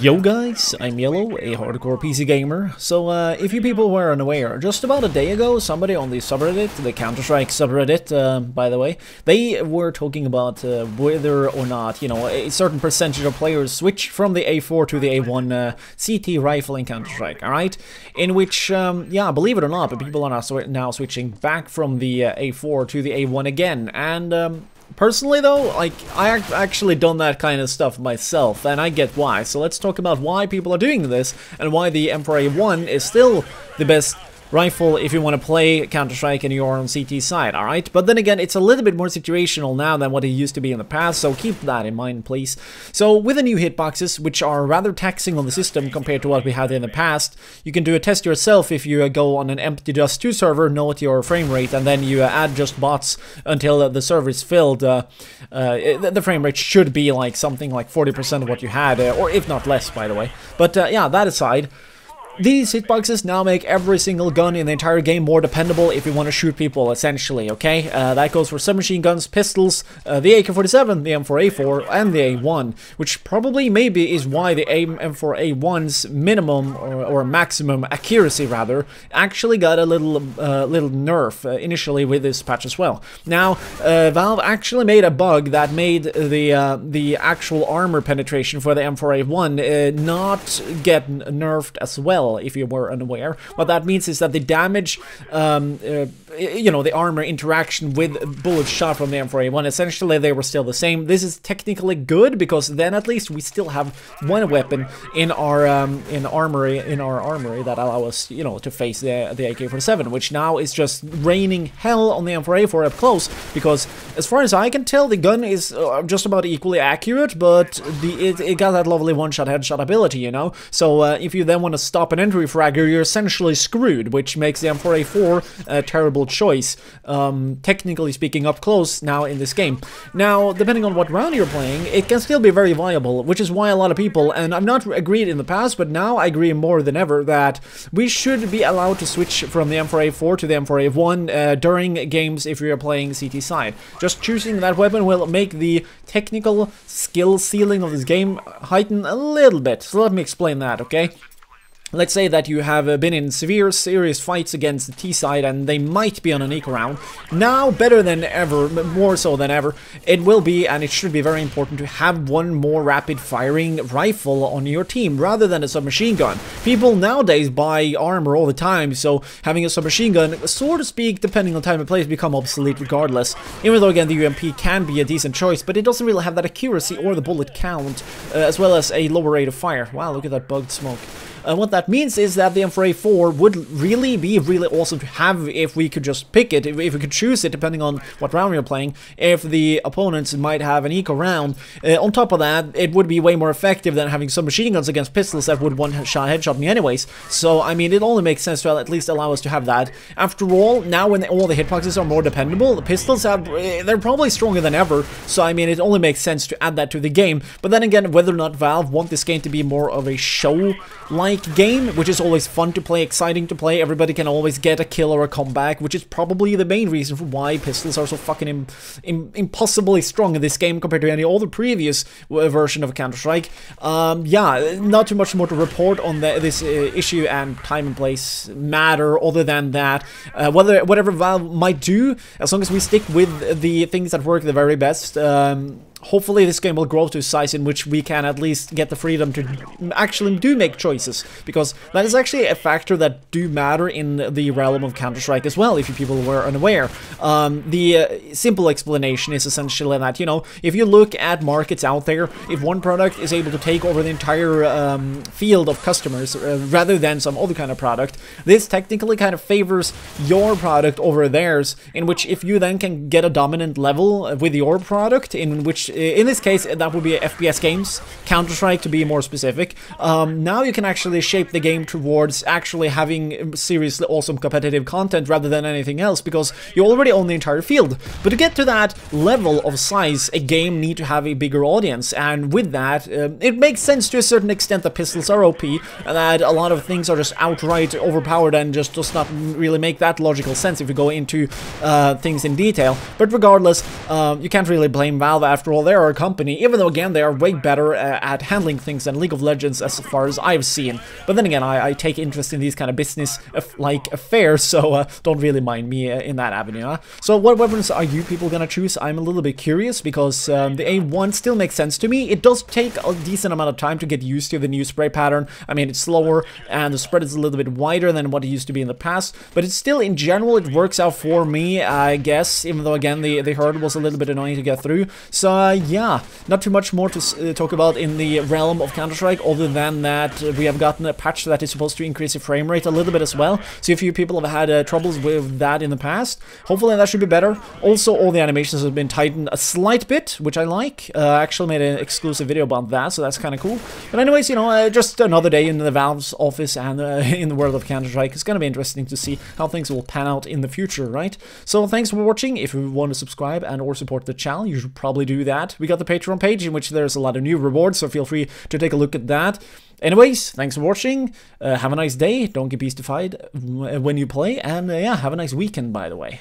Yo guys, I'm Yellow, a hardcore PC gamer. So if you people were unaware, just about a day ago somebody on the subreddit, the Counter-Strike subreddit, by the way, they were talking about whether or not, you know, a certain percentage of players switch from the A4 to the A1 CT rifle in Counter-Strike, alright? In which, yeah, believe it or not, but people are now switching back from the A4 to the A1 again, and personally though, like, I've actually done that kind of stuff myself, and I get why. So let's talk about why people are doing this, and why the M4A1 is still the best rifle if you want to play Counter-Strike and you're on CT side, alright? But then again, it's a little bit more situational now than what it used to be in the past, so keep that in mind, please. So with the new hitboxes, which are rather taxing on the system compared to what we had in the past, you can do a test yourself if you go on an empty Just 2 server, note your frame rate, and then you add just bots until the server is filled. The frame rate should be like something like 40% of what you had, or if not less, by the way. But yeah, that aside, these hitboxes now make every single gun in the entire game more dependable if you want to shoot people, essentially, okay? That goes for submachine guns, pistols, the AK-47, the M4A4, and the A1, which probably maybe is why the M4A1's minimum, or maximum accuracy, rather, actually got a little nerf initially with this patch as well. Now, Valve actually made a bug that made the actual armor penetration for the M4A1 not get nerfed as well, if you were unaware. What that means is that the damage, you know, the armor interaction with bullets shot from the M4A1, essentially they were still the same. This is technically good, because then at least we still have one weapon in our armory that allow us, you know, to face the AK-47, which now is just raining hell on the M4A4 up close, because as far as I can tell, the gun is just about equally accurate, but it got that lovely one-shot headshot ability, you know. So if you then want to stop an entry fragger, you're essentially screwed, which makes the M4A4 a terrible choice, technically speaking, up close now in this game. Now, depending on what round you're playing, it can still be very viable, which is why a lot of people, and I've not agreed in the past, but now I agree more than ever, that we should be allowed to switch from the M4A4 to the M4A1 during games if you're playing CT side. Just choosing that weapon will make the technical skill ceiling of this game heighten a little bit, so let me explain that, okay? Let's say that you have been in serious fights against the T side and they might be on an eco round. Now, better than ever, more so than ever, it will be, and it should be very important, to have one more rapid firing rifle on your team rather than a submachine gun. People nowadays buy armor all the time, so having a submachine gun, so to speak, depending on time and place, become obsolete regardless. Even though, again, the UMP can be a decent choice, but it doesn't really have that accuracy or the bullet count, as well as a lower rate of fire. Wow, look at that bugged smoke. What that means is that the M4A4 would really be awesome to have if we could just pick it, if we could choose it, depending on what round you're playing, if the opponents might have an eco round. On top of that, it would be way more effective than having submachine guns against pistols that would one-shot headshot me anyways. So, I mean, it only makes sense to at least allow us to have that. After all, now when all the hitboxes are more dependable, the pistols they're probably stronger than ever, so I mean, it only makes sense to add that to the game. But then again, whether or not Valve want this game to be more of a show-like game, which is always fun to play, exciting to play, everybody can always get a kill or a comeback, which is probably the main reason for why pistols are so fucking impossibly strong in this game compared to any other previous version of Counter-Strike. Yeah, not too much more to report on this issue and time and place matter, other than that, whatever Valve might do, as long as we stick with the things that work the very best, hopefully this game will grow to a size in which we can at least get the freedom to actually make choices, because that is actually a factor that do matter in the realm of Counter-Strike as well, if you people were unaware. The simple explanation is essentially that, you know, if you look at markets out there, if one product is able to take over the entire field of customers rather than some other kind of product, this technically kind of favors your product over theirs, in which if you then can get a dominant level with your product, in which in this case, that would be FPS games, Counter-Strike to be more specific. Now you can actually shape the game towards actually having seriously awesome competitive content rather than anything else, because you already own the entire field. But to get to that level of size, a game need to have a bigger audience, and with that, it makes sense to a certain extent that pistols are OP, and that a lot of things are just outright overpowered and just does not really make that logical sense if you go into things in detail. But regardless, you can't really blame Valve. After all, they're a company, even though again they are way better at handling things than League of Legends as far as I've seen. But then again, I take interest in these kind of business-like affairs, so don't really mind me in that avenue. Huh? So what weapons are you people gonna choose? I'm a little bit curious, because the A1 still makes sense to me. It does take a decent amount of time to get used to the new spray pattern. I mean, it's slower, and the spread is a little bit wider than what it used to be in the past, but it's still, in general, it works out for me, I guess, even though, again, the herd was a little bit annoying to get through. So, yeah, not too much more to talk about in the realm of Counter-Strike, other than that we have gotten a patch that is supposed to increase the frame rate a little bit as well. So a few people have had troubles with that in the past. Hopefully that should be better. Also, all the animations have been tightened a slight bit, which I like. I actually made an exclusive video about that, so that's kind of cool. But anyways, you know, just another day in the Valve's office and in the world of Counter-Strike. It's going to be interesting to see how things will pan out in the future, right? So thanks for watching. If you want to subscribe and or support the channel, you should probably do that. We got the Patreon page in which there's a lot of new rewards, so feel free to take a look at that. Anyways, thanks for watching. Have a nice day. Don't get beastified when you play, and yeah, have a nice weekend, by the way.